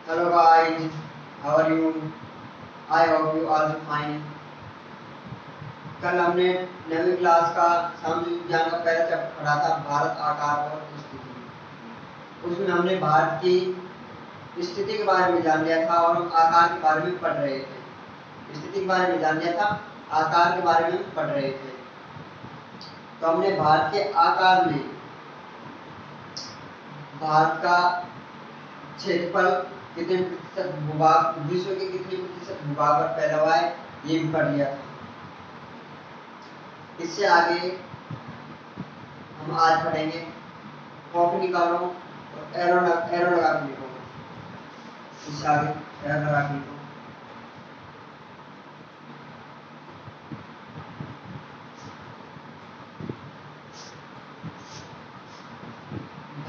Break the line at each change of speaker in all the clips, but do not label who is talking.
Hello guys, how are you? I hope you are fine. कल हमने 9वीं class का सामाजिक विज्ञान का पहला चैप्टर पढ़ा था, भारत आकार और स्थिति। उसमें हमने भारत की स्थिति के बारे में जान लिया था और हम आकार के बारे में पढ़ रहे थे। स्थिति के बारे में जान लिया था, आकार के बारे में पढ़ रहे थे। तो हमने भारत के आकार में भारत का क्षेत्रफल कितने प्रतिशत भूभाग, विश्व के कितने प्रतिशत भूभाग पर फैला हुआ है, ये भी पढ़ लिया था। इससे आगे हम आज पढ़ेंगे, कॉपी निकालो और एरो लगा के लिखो। इससे आगे एरो लगा के लिखो।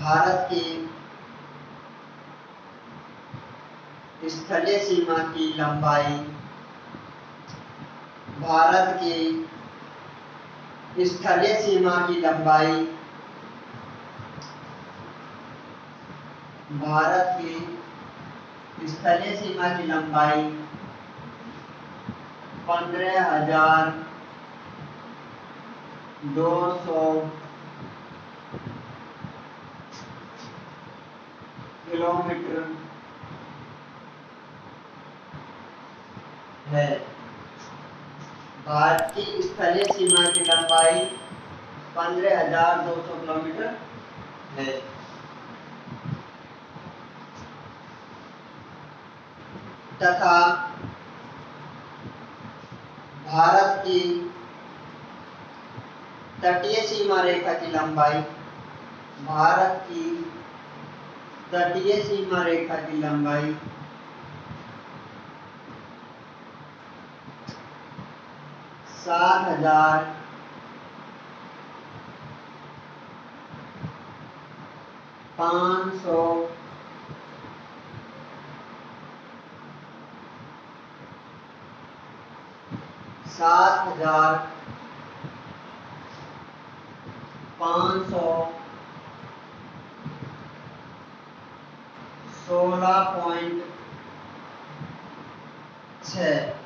भारत की स्थलीय सीमा की लंबाई, भारत की स्थलीय सीमा की लंबाई, भारत की स्थलीय सीमा की लंबाई 15,200 किलोमीटर है। भारत की स्थलीय सीमा की लंबाई 15,200 किलोमीटर है। तथा भारत की तटीय सीमा रेखा की लंबाई, भारत की तटीय सीमा रेखा की लंबाई 7,500 7,516.6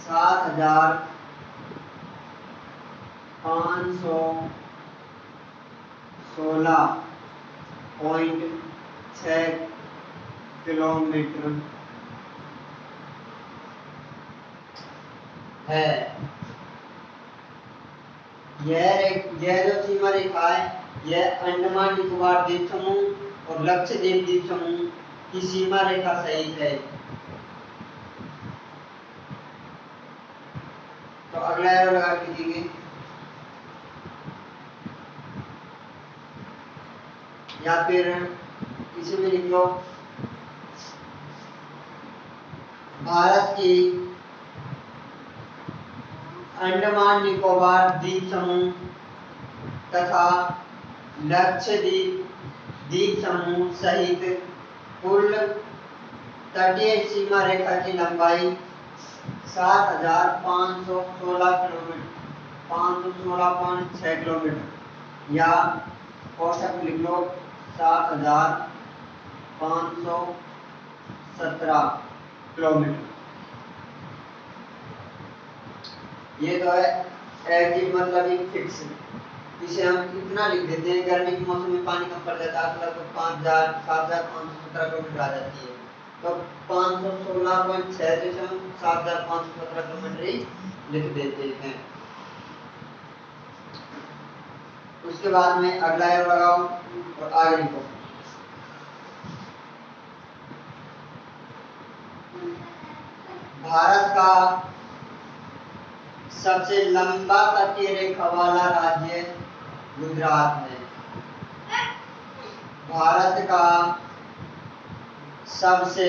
7,516.6 किलोमीटर है। यह जो सीमा रेखा है, यह अंडमान निकोबार द्वीप समूह और लक्षद्वीप द्वीप समूह की सीमा रेखा सहित है। तो अगला एरो लगा लीजिए, या फिर किसी में लिख लो। भारत की अंडमान निकोबार द्वीप समूह तथा लक्षद्वीप द्वीप समूह सहित कुल तटीय सीमा रेखा की लंबाई 7,516 किलोमीटर, 516.6 किलोमीटर, या औसत लिख लो 7,517 किलोमीटर। ये तो है एग्जैक्ट, मतलब एक फिक्स। इसे हम इतना लिख देते हैं, गर्मी के मौसम में पानी कम पड़ जाता है तो लगभग 7,517 किलोमीटर आ जाती है। तो 516.6 जैसे हम 7,517 किलोमीटर ही लिख देते हैं। उसके बाद में अगला एरो लगाओ और आगे लिखो। भारत का सबसे लंबा तटीय रेखा वाला राज्य गुजरात है। भारत का सबसे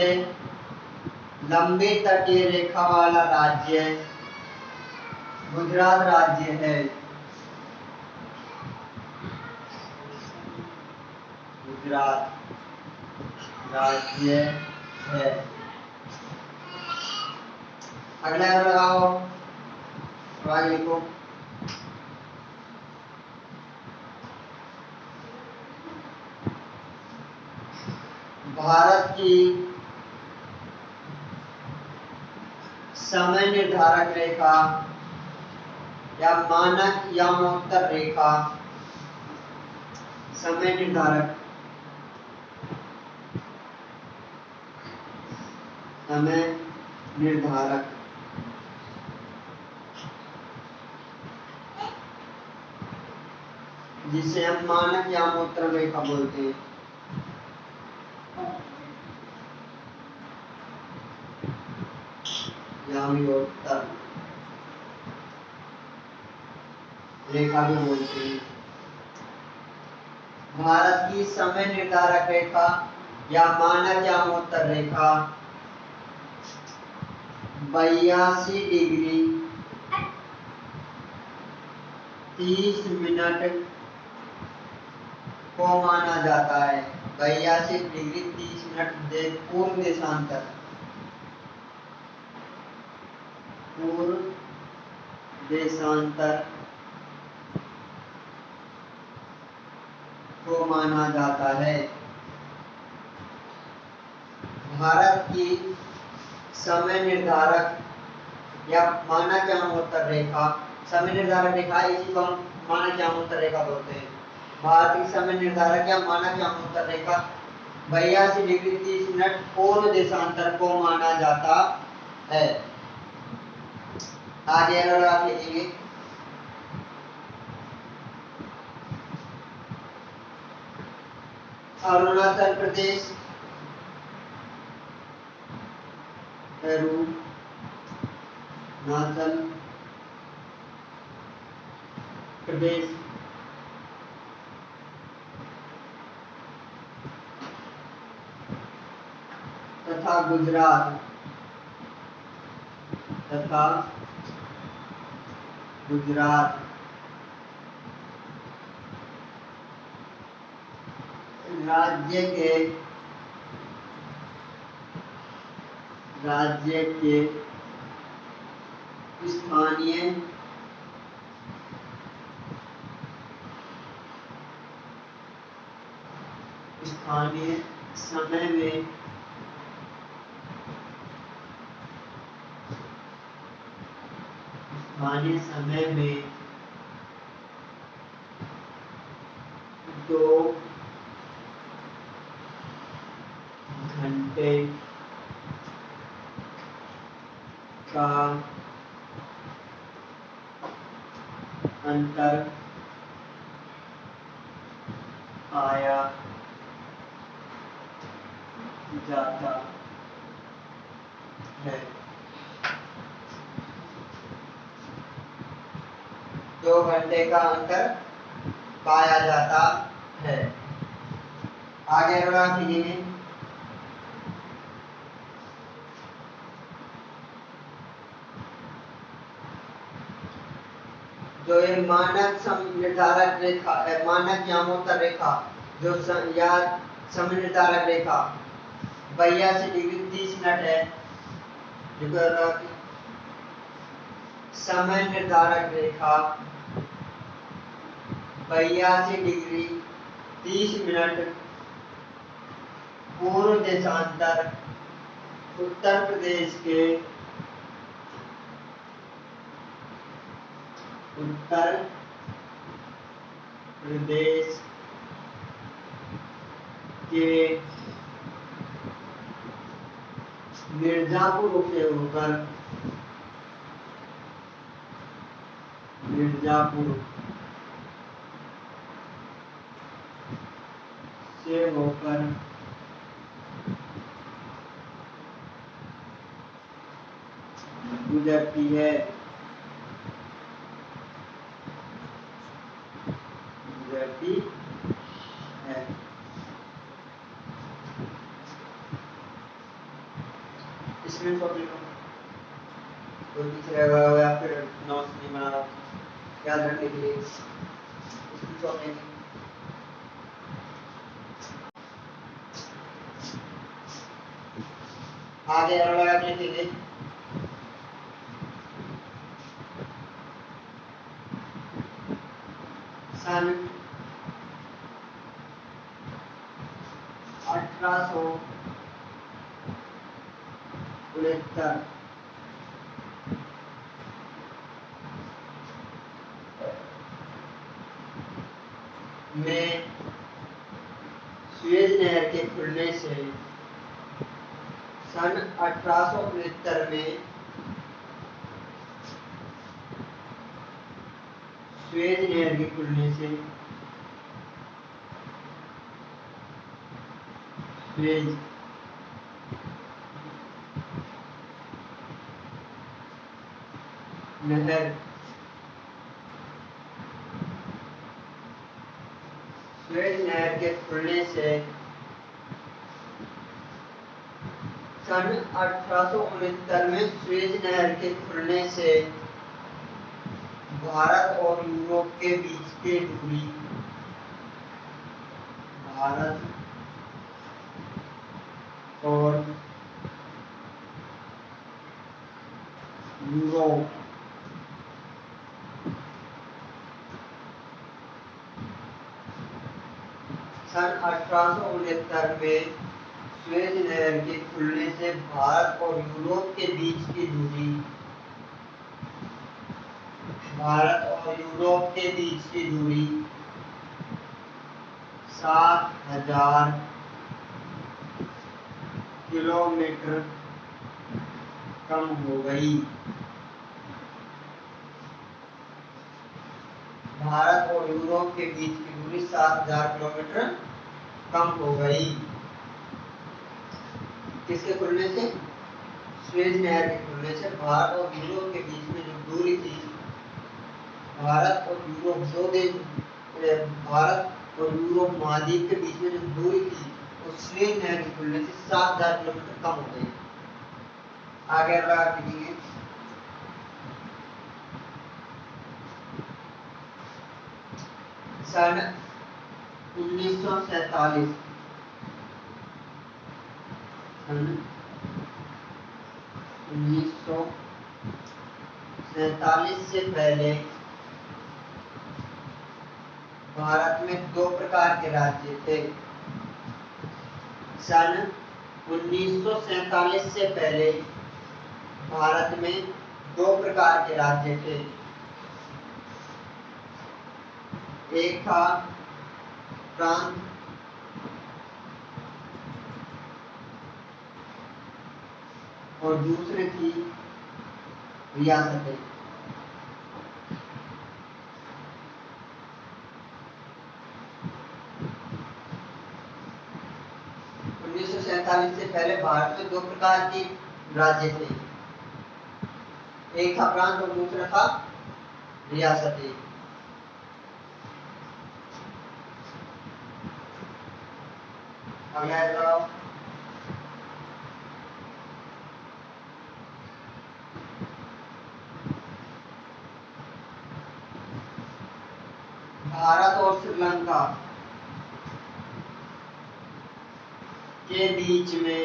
लंबी तटीय रेखा वाला राज्य गुजरात राज्य है। गुजरात राज्य है। अगला एरो लगाओ, आगे लिखो। भारत की समय निर्धारक रेखा या मानक यामोत्तर रेखा, समय निर्धारक, समय निर्धारक जिसे हम मानक यामोत्तर रेखा बोलते हैं, यामोत्तर रेखा भी बोलते हैं। भारत की समय निर्धारक रेखा या मानक यामोत्तर रेखा 82 डिग्री 30 मिनट को माना जाता है। 82 डिग्री 30 मिनट पूर्व देशांतर, पूर्व देशांतर को माना जाता है। भारत की समय निर्धारक या मानक यामोत्तर रेखा, समय निर्धारक रेखा इसी को हम मानक यामोत्तर रेखा बोलते हैं। भारत की समय निर्धारक या मानक यामोत्तर रेखा 82 डिग्री 30 मिनट पूर्व देशांतर को माना जाता है। आगे अगर आप लिखेंगे अरुणाचल प्रदेश, अरुणाचल प्रदेश, तथा गुजरात, राज्य के स्थानीय समय में दो घंटे का अंतर पाया जाता है। 2 घंटे का अंतर पाया जाता है। आगे आप लिखेंगे जो ये मानक निर्धारक रेखा, मानक यामोत्तर रेखा जो या समय निर्धारक रेखा 82 डिग्री 30 मिनट है, समय निर्धारक रेखा 82 डिग्री 30 मिनट पूर्व देशांतर उत्तर प्रदेश के मिर्जापुर से होकर गुजरती है। इसमें कोई पीछे लगा हुआ या फिर नोट्स नहीं बना रहा, याद रखने के लिए आगे आप लिखेंगे सन 1869 में सुएज नहर के खुलने से सन 1869 में सुएज नहर के खुलने से सुएज नहर के खुलने से सन 1869 में सुएज नहर के खुलने से भारत और यूरोप के बीच की दूरी भारत और यूरोप सन 1869 में सुएज नहर के खुलने से भारत और यूरोप के बीच की दूरी भारत और यूरोप के बीच की दूरी 7,000 किलोमीटर कम हो गई। भारत और यूरोप के बीच की दूरी 7,000 किलोमीटर कम हो गई। किसके खुलने से? सुएज नहर के खुलने से भारत और यूरोप के बीच में जो दूरी थी, भारत और यूरोप दो देश, भारत और यूरोप महाद्वीप के बीच में जो दूरी थी वो सुएज नहर के खुलने से 7,000 किलोमीटर कम हो गई। आगे बात कीजिए। सन 1947 से पहले भारत में दो प्रकार के राज्य थे। सन 1947 से पहले भारत में दो प्रकार के राज्य थे। एक था प्रांत और दूसरी थी रियासतें। 1947 से पहले भारत में दो प्रकार के राज्य थे, एक था प्रांत और दूसरा था रियासतें। अगला बताओ। भारत और श्रीलंका के बीच में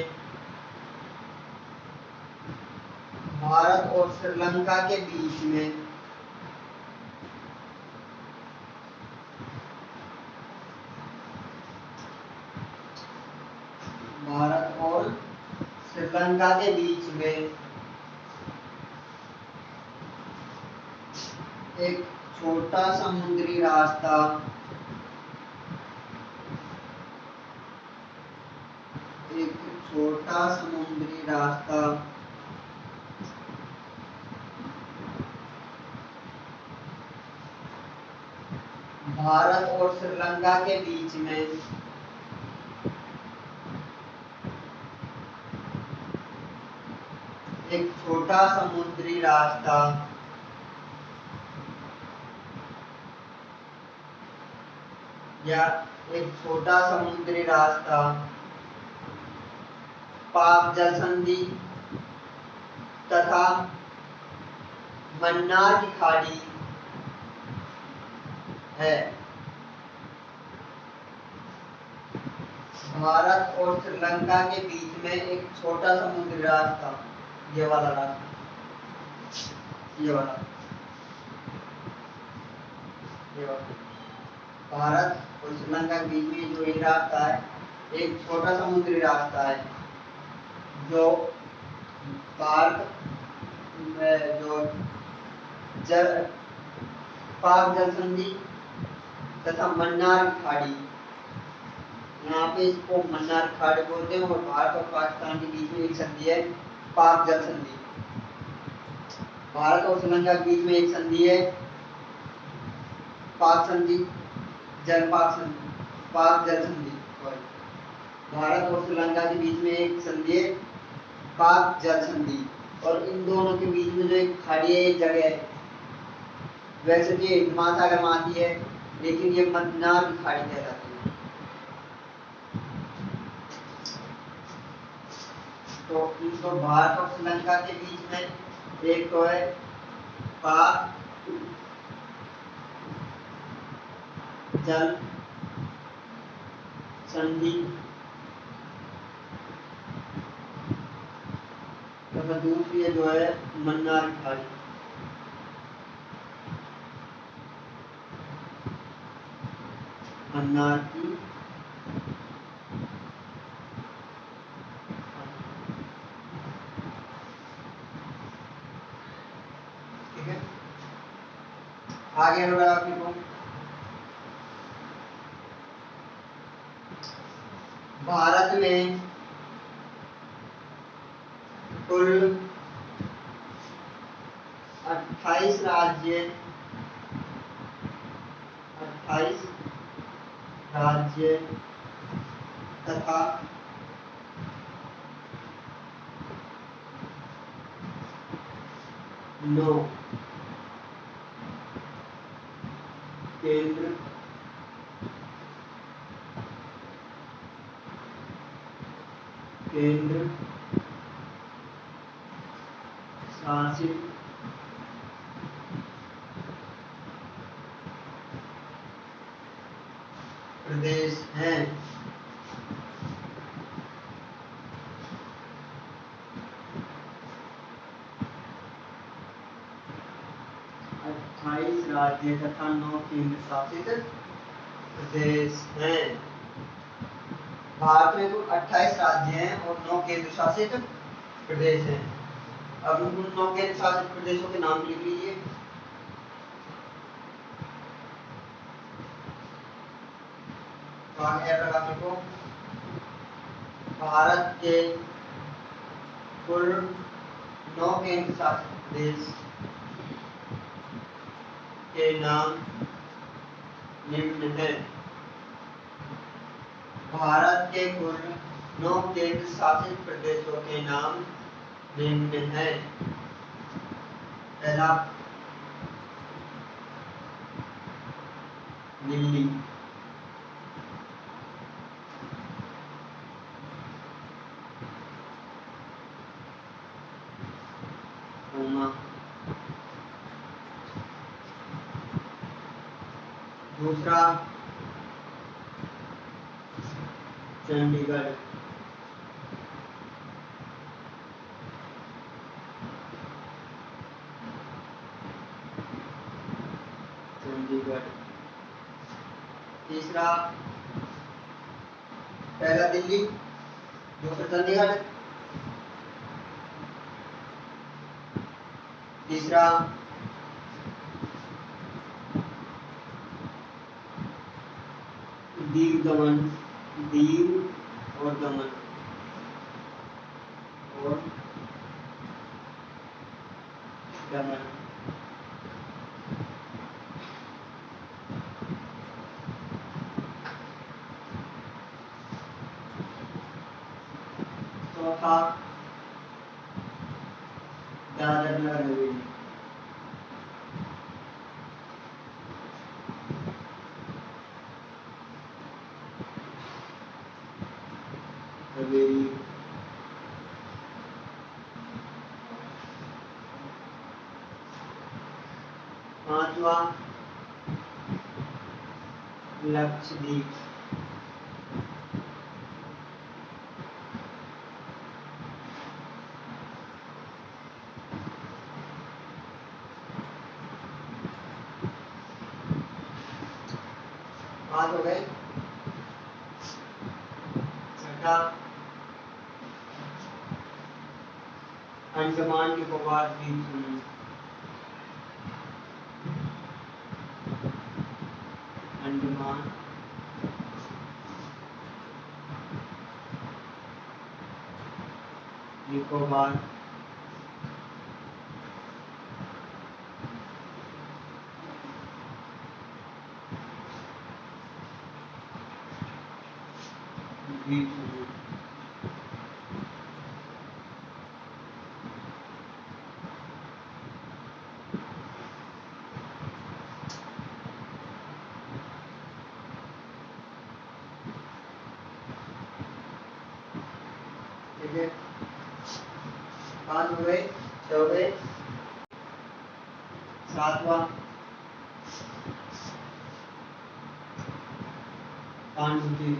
भारत और श्रीलंका के बीच में भारत और श्रीलंका के बीच में एक छोटा समुद्री रास्ता भारत और श्रीलंका के बीच में एक छोटा समुद्री रास्ता पाक जल संधि तथा मन्नार की खाड़ी है। भारत और श्रीलंका के बीच में एक छोटा समुद्री रास्ता, ये वाला रास्ता, ये वाला भारत और श्रीलंका के बीच में जो एक रास्ता है एक छोटा समुद्री रास्ता है जो भारत में जो जल पाक जल संधि तथा मन्नार खाड़ी, यहाँ पे इसको मन्नार खाड़ी बोलते हैं, और भारत और पाकिस्तान के बीच में एक संधि है पाक जल संधि। भारत और श्रीलंका के बीच में एक संधि है पाक संधि, पाक जल संधि। भारत और श्रीलंका के बीच में एक संधि है पाक जल संधि, और इन दोनों के बीच में जो एक खाड़ी है, एक जगह है, वैसे तो ये महासागर में आती है लेकिन ये मन्नार की खाड़ी कहलाती है। तो इनको भारत और श्रीलंका के बीच में एक तो है पाक जल संधि तथा दूसरी जो है मन्नार की खाड़ी। मन्नार की ठीक है। आगे बढ़ा आपने को भारत में कुल 28 राज्य 28 राज्य तथा 9 केंद्र शासित प्रदेश हैं। 28 राज्य तथा 9 केंद्र शासित प्रदेश हैं। भारत में कुल 28 राज्य हैं और 9 केंद्र शासित प्रदेश हैं। अब उन 9 केंद्र शासित प्रदेशों के नाम लिख लीजिए। को भारत के कुल 9 केंद्र शासित प्रदेश के नाम निम्न है। भारत के कुल 9 केंद्र शासित प्रदेशों के नाम निम्न है। पहला दिल्ली, दूसरा चंडीगढ़, तीसरा पहला दिल्ली, दूसरा चंडीगढ़, तीसरा दीव दमन, दीव और दमन चौथा दादर नगर हवेली, पांचवा लक्षद्वीप, पांच हो गए। छठा अंडमान निकोबार द्वीप समूह। अंडमान निकोबार द्वीप समूह। ठीक है, 5 हो गए, 6 हो गए, 7वां पांडुचेरी।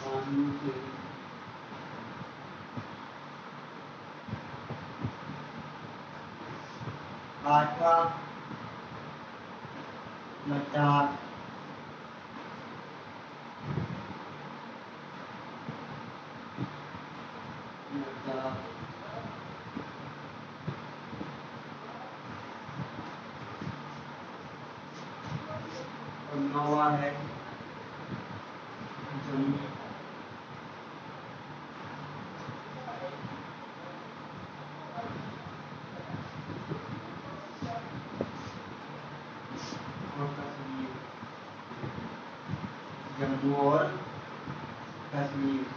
पांडुचेरी 8वां लद्दाख। और 9वां है जम्मू। और कश्मीर, जम्मू और कश्मीर।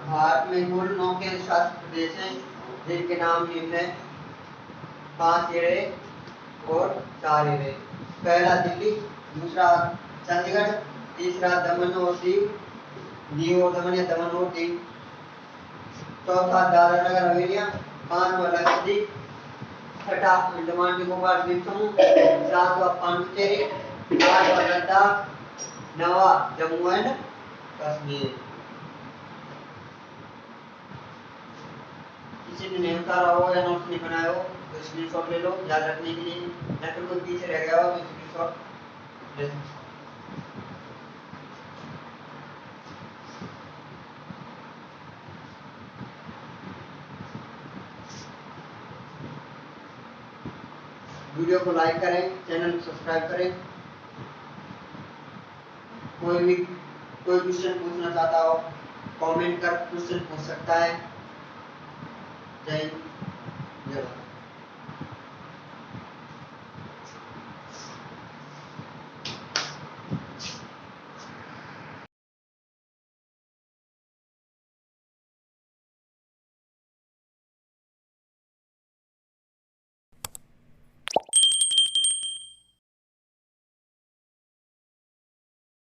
भारत में कुल 9 केंद्र शासित प्रदेश हैं जिनके नाम निम्न है। 5 एड़े और 4 एड़े। पहला दिल्ली, दूसरा चंडीगढ़, तीसरा दमन और दीव और दमन या दमन और दीव, चौथा दादरा नगर हवेलियां, 5वां लक्षद्वीप, छठा अंडमान निकोबार द्वीप समूह, 7वां पांडिचेरी, 8वां लद्दाख, 9वां जम्मू एंड कश्मीर। किसी ने नहीं उतारा हो या नोट्स नहीं बनाया हो तो स्क्रीनशॉट ले लो याद रखने के लिए, या फिर कोई पीछे रह गया हो तो स्क्रीनशॉट ले लो। वीडियो को लाइक करें, चैनल को सब्सक्राइब करें। कोई क्वेश्चन पूछना चाहता हो कमेंट कर क्वेश्चन पूछ सकता है। जय हिंद।